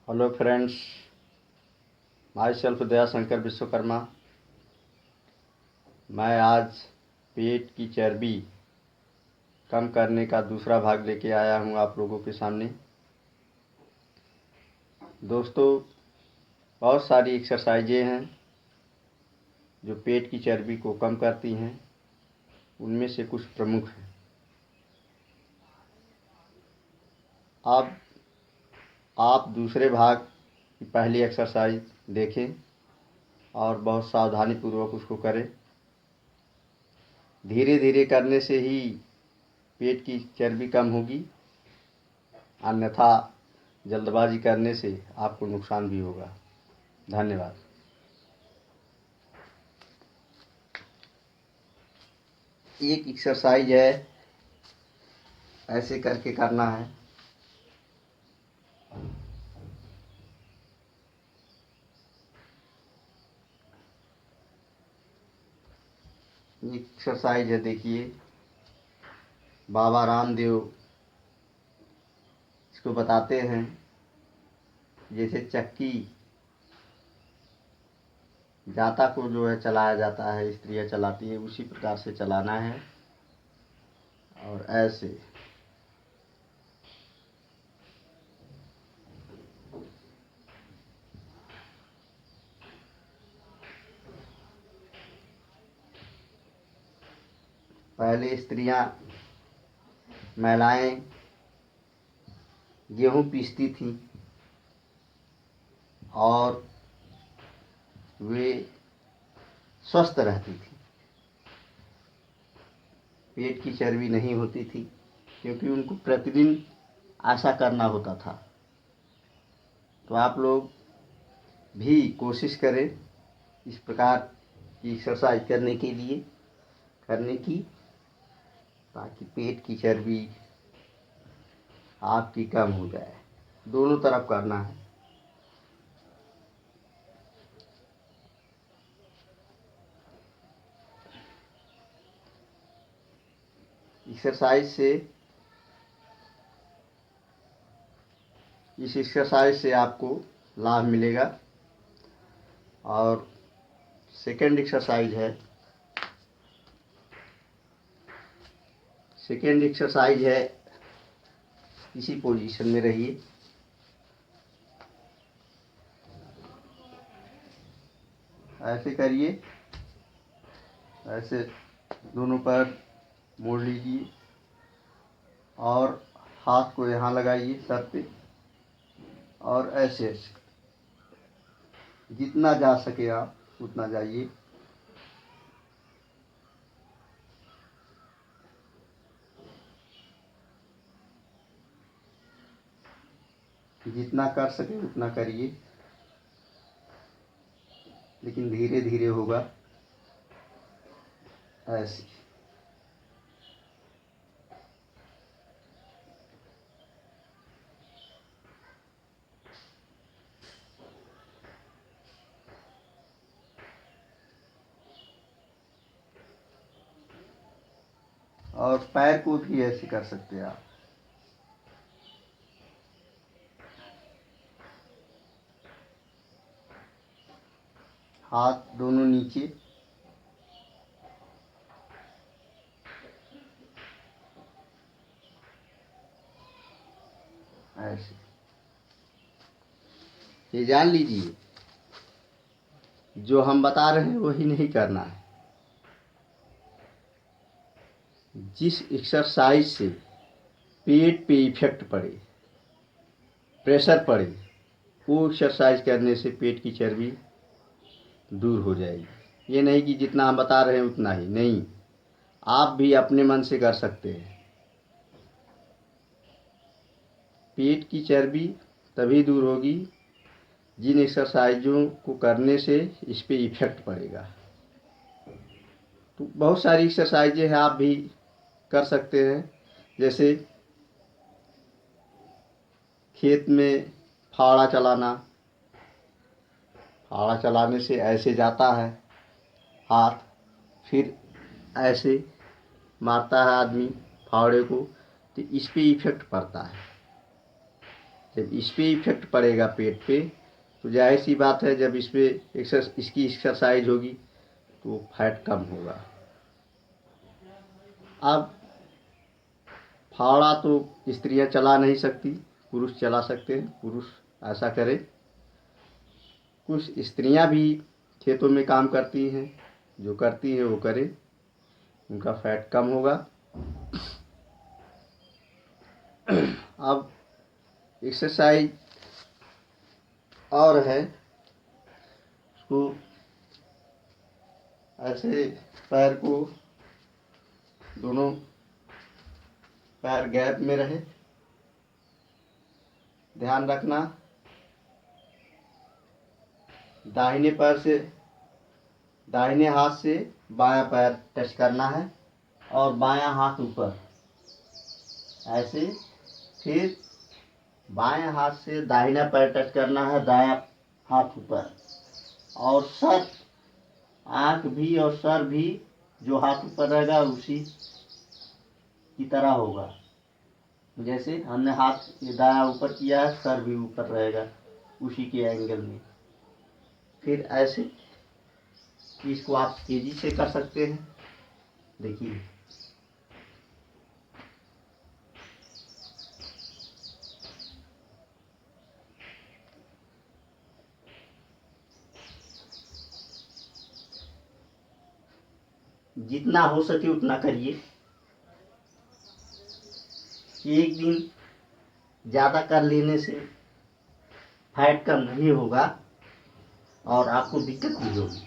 Hello friends, my self Dayashankar Vishwakarma. मैं आज पेट की चर्बी कम करने का दूसरा भाग लेके आया हूँ आप लोगों के सामने। दोस्तों, बहुत सारी एक्सरसाइजें हैं जो पेट की चर्बी को कम करती हैं। उनमें से कुछ प्रमुख हैं। अब आप दूसरे भाग की पहली एक्सरसाइज देखें और बहुत सावधानीपूर्वक उसको करें। धीरे धीरे करने से ही पेट की चर्बी कम होगी, अन्यथा जल्दबाजी करने से आपको नुकसान भी होगा। धन्यवाद। एक एक्सरसाइज है, ऐसे करके करना है। एक्सरसाइज है, देखिए, बाबा रामदेव इसको बताते हैं। जैसे चक्की जाता को जो है चलाया जाता है, स्त्रियाँ चलाती है, उसी प्रकार से चलाना है। और ऐसे पहले स्त्रियाँ, महिलाएं गेहूँ पीसती थीं और वे स्वस्थ रहती थी। पेट की चर्बी नहीं होती थी, क्योंकि उनको प्रतिदिन ऐसा करना होता था। तो आप लोग भी कोशिश करें इस प्रकार की एक्सरसाइज करने की, ताकि पेट की चर्बी आपकी कम हो जाए। दोनों तरफ करना है। इस एक्सरसाइज से आपको लाभ मिलेगा। और सेकेंड एक्सरसाइज है, इसी पोजीशन में रहिए। ऐसे करिए, ऐसे दोनों पैर मोड़ लीजिए और हाथ को यहाँ लगाइए सर पे, और ऐसे जितना जा सके आप उतना जाइए। जितना कर सके उतना करिए, लेकिन धीरे धीरे होगा। ऐसे और पैर को भी ऐसे कर सकते हैं आप। हाथ दोनों नीचे, ऐसे। ये जान लीजिए, जो हम बता रहे हैं वही नहीं करना है। जिस एक्सरसाइज से पेट पे इफेक्ट पड़े, प्रेशर पड़े, वो एक्सरसाइज करने से पेट की चर्बी दूर हो जाएगी। ये नहीं कि जितना हम बता रहे हैं उतना ही नहीं, आप भी अपने मन से कर सकते हैं। पेट की चर्बी तभी दूर होगी जिन एक्सरसाइजों को करने से इस पे इफेक्ट पड़ेगा। तो बहुत सारी एक्सरसाइजें हैं, आप भी कर सकते हैं। जैसे खेत में फावड़ा चलाना। फावड़ा चलाने से ऐसे जाता है हाथ, फिर ऐसे मारता है आदमी फावड़े को, तो इस पे इफेक्ट पड़ता है। जब इस पे इफेक्ट पड़ेगा पेट पे, तो जाहिर सी बात है जब इस पे इसकी एक्सरसाइज होगी तो फैट कम होगा। अब फावड़ा तो स्त्रियां चला नहीं सकती, पुरुष चला सकते हैं, पुरुष ऐसा करें। कुछ स्त्रियां भी खेतों में काम करती हैं, जो करती हैं वो करें, उनका फैट कम होगा। अब एक्सरसाइज और है, उसको ऐसे पैर को, दोनों पैर गैप में रहे, ध्यान रखना दाहिने पैर से, दाहिने हाथ से बायां पैर टच करना है और बायां हाथ ऊपर ऐसे, फिर बाएं हाथ से दाहिना पैर टच करना है, दायां हाथ ऊपर, और सर, आंख भी और सर भी जो हाथ ऊपर रहेगा उसी की तरह होगा। जैसे हमने हाथ ये दायां ऊपर किया है, सर भी ऊपर रहेगा उसी के एंगल में। फिर ऐसे इसको आप तेजी से कर सकते हैं। देखिए जितना हो सके उतना करिए। एक दिन ज़्यादा कर लेने से फैट कम नहीं होगा और आपको दिक्कत भी होगी,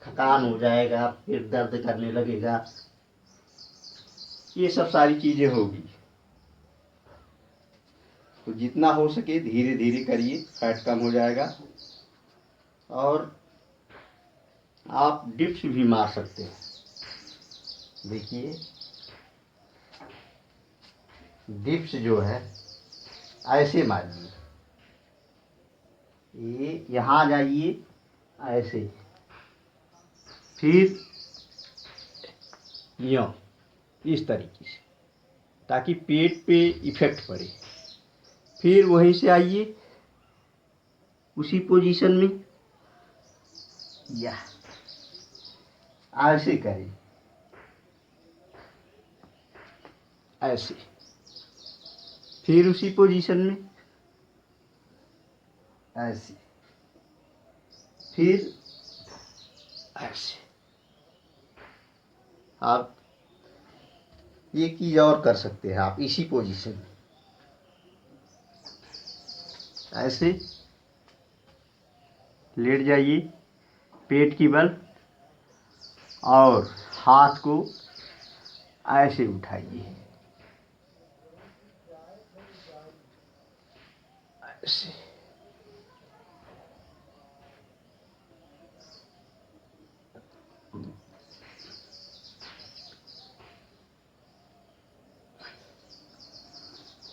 थकान हो जाएगा, पेट दर्द करने लगेगा, ये सब सारी चीज़ें होगी। तो जितना हो सके धीरे धीरे करिए, फैट कम हो जाएगा। और आप डिप्स भी मार सकते हैं। देखिए डिप्स जो है ऐसे मारिए, ये यहाँ जाइए ऐसे, फिर यूँ इस तरीके से, ताकि पेट पे इफेक्ट पड़े। फिर वहीं से आइए उसी पोजीशन में, या ऐसे करें, ऐसे, फिर उसी पोजीशन में ऐसे, फिर ऐसे। आप एक चीज़ और कर सकते हैं, आप इसी पोजीशन में ऐसे लेट जाइए पेट की बल, और हाथ को ऐसे उठाइए, ऐसे।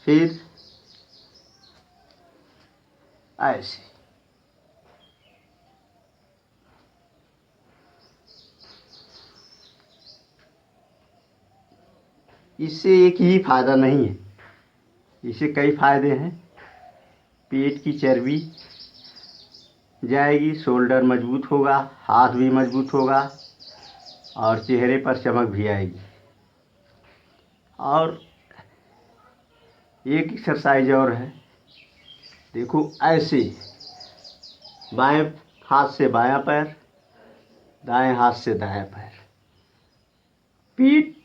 फिर ऐसे। इससे एक ही फायदा नहीं है, इससे कई फायदे हैं। पेट की चर्बी जाएगी, शोल्डर मजबूत होगा, हाथ भी मजबूत होगा, और चेहरे पर चमक भी आएगी। और एक एक्सरसाइज और है, देखो ऐसे, बाएं हाथ से बायां पैर, दाएं हाथ से दायां पैर, पीठ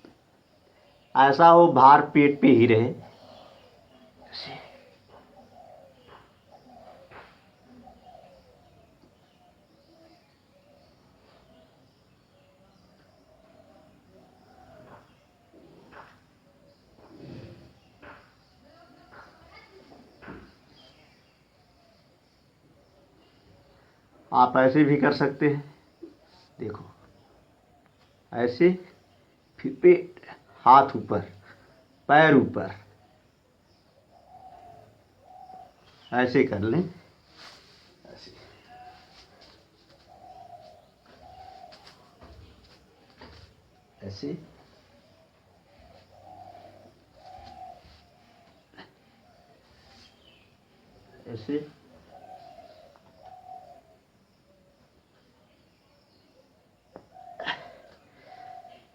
ऐसा हो भार पेट पे ही रहे। आप ऐसे भी कर सकते हैं, देखो ऐसे, फिर पेट, हाथ ऊपर, पैर ऊपर, ऐसे कर लें, ऐसे, ऐसे, से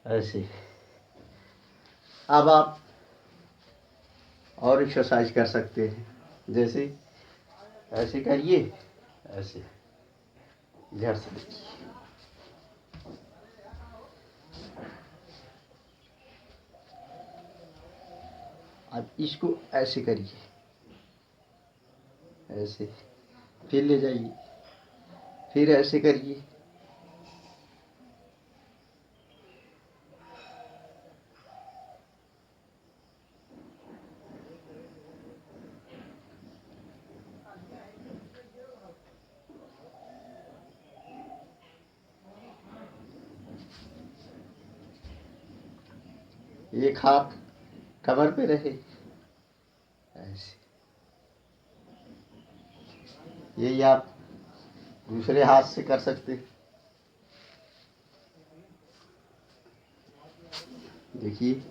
ऐसे। अब आप और एक्सरसाइज कर सकते हैं, जैसे ऐसे करिए, ऐसे झट से देखिए। अब इसको ऐसे करिए, ऐसे, फिर ले जाइए, फिर ऐसे करिए। एक हाथ कमर पे रहे, ऐसे। यही आप दूसरे हाथ से कर सकते हैं। देखिए,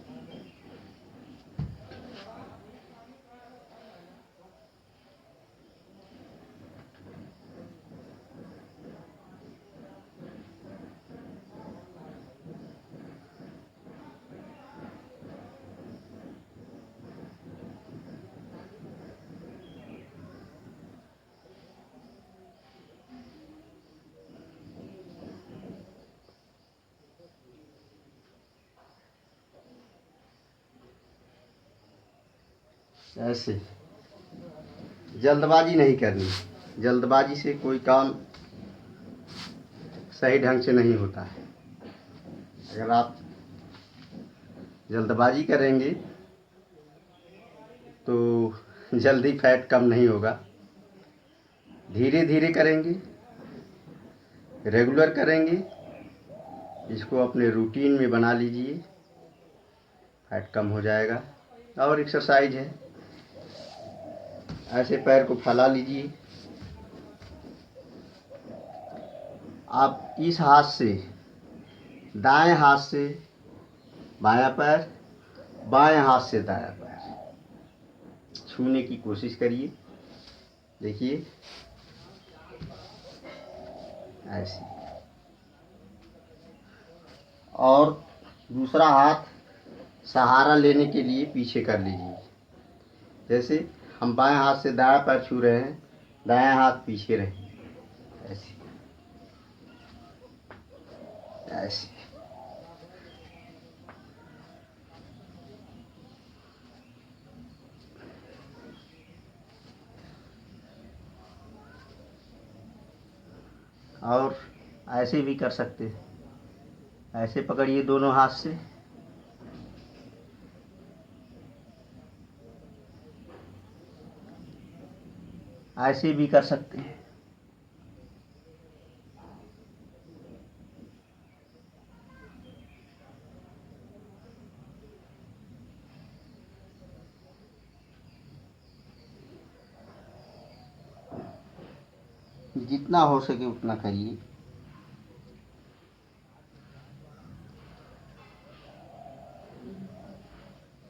ऐसे। जल्दबाजी नहीं करनी, जल्दबाजी से कोई काम सही ढंग से नहीं होता है। अगर आप जल्दबाजी करेंगे तो जल्दी फैट कम नहीं होगा। धीरे धीरे करेंगे, रेगुलर करेंगे, इसको अपने रूटीन में बना लीजिए, फैट कम हो जाएगा। और एक्सरसाइज है, ऐसे पैर को फैला लीजिए। आप इस हाथ से, दाएं हाथ से बायां पैर, बाएं हाथ से दायां पैर छूने की कोशिश करिए। देखिए, ऐसे। और दूसरा हाथ सहारा लेने के लिए पीछे कर लीजिए। जैसे हम बाएं हाथ से दायां पैर छू रहे हैं, दायां हाथ पीछे रहे, ऐसे ऐसे। और ऐसे भी कर सकते हैं, ऐसे पकड़िए दोनों हाथ से, ऐसे भी कर सकते हैं। जितना हो सके उतना करिए।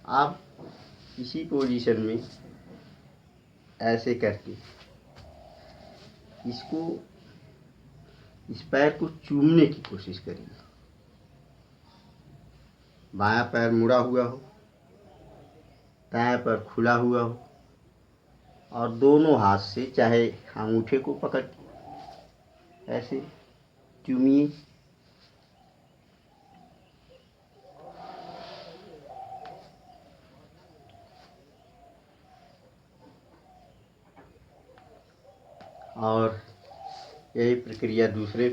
आप इसी पोजीशन में ऐसे करके इसको, इस पैर को चूमने की कोशिश करिए। बायां पैर मुड़ा हुआ हो, दायां पैर खुला हुआ हो, और दोनों हाथ से चाहे अंगूठे को पकड़ ऐसे चूमिए। और यही प्रक्रिया दूसरे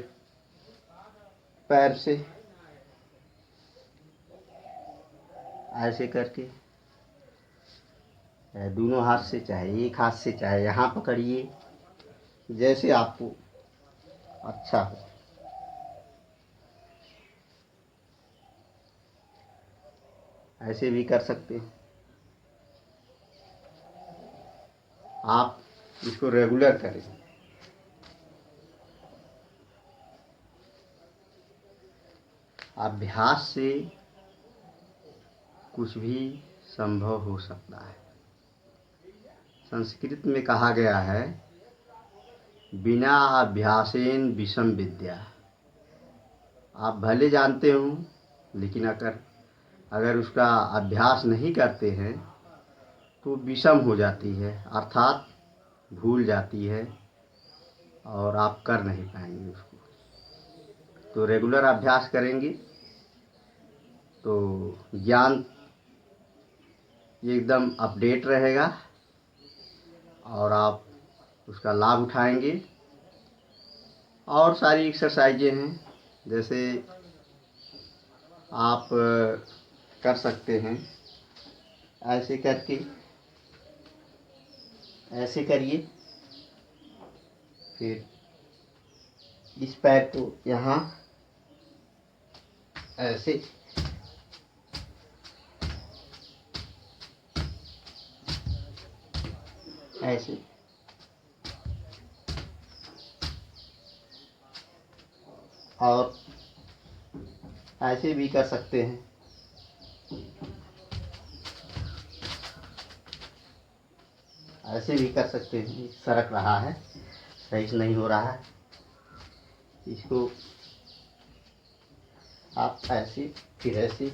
पैर से ऐसे करके, दोनों हाथ से, चाहे एक हाथ से, चाहे यहाँ पकड़िए, जैसे आपको अच्छा हो। ऐसे भी कर सकते हैं। आप इसको रेगुलर करें। अभ्यास से कुछ भी संभव हो सकता है। संस्कृत में कहा गया है, बिना अभ्यासेन विषम विद्या। आप भले जानते हो, लेकिन अगर उसका अभ्यास नहीं करते हैं तो विषम हो जाती है, अर्थात भूल जाती है और आप कर नहीं पाएंगे उसको। तो रेगुलर अभ्यास करेंगे तो ज्ञान एकदम अपडेट रहेगा और आप उसका लाभ उठाएंगे। और सारी एक्सरसाइजें हैं, जैसे आप कर सकते हैं, ऐसे करके ऐसे करिए, फिर इस पैर को यहाँ ऐसे, ऐसे, और ऐसे भी कर सकते हैं। ऐसे भी कर सकते हैं। सरक रहा है, सही से नहीं हो रहा है, इसको आप ऐसे, फिर ऐसे,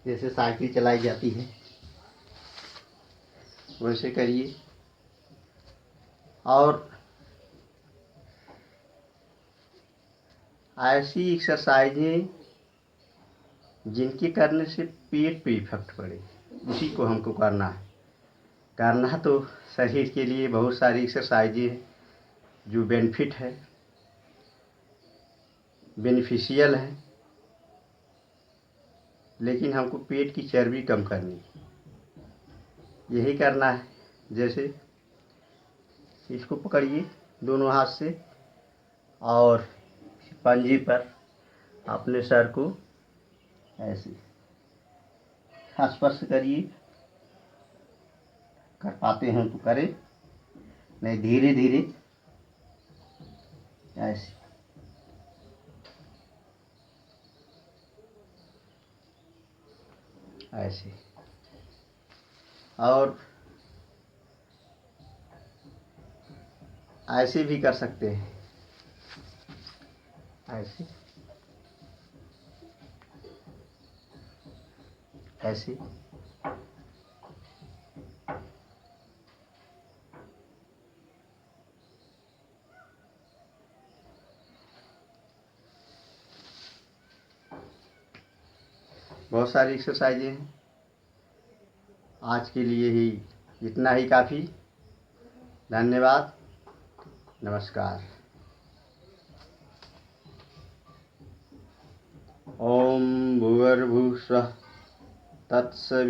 जैसे साइकिल चलाई जाती है वैसे करिए। और ऐसी एक्सरसाइजें जिनके करने से पेट पे इफेक्ट पड़े, उसी को हमको करना तो शरीर के लिए बहुत सारी एक्सरसाइजें हैं जो बेनिफिट है, बेनिफिशियल है, लेकिन हमको पेट की चर्बी कम करनी, यही करना है। जैसे इसको पकड़िए दोनों हाथ से और पंजे पर अपने सर को ऐसे स्पर्श करिए। कर पाते हैं तो करें, नहीं धीरे धीरे ऐसे, ऐसे। और ऐसे भी कर सकते हैं, ऐसे, ऐसे। बहुत सारी एक्सरसाइजें हैं। आज के लिए ही इतना ही काफ़ी। धन्यवाद, नमस्कार। ओम भूर्भुवः स्वः तत्सवितुर्वरेण्यं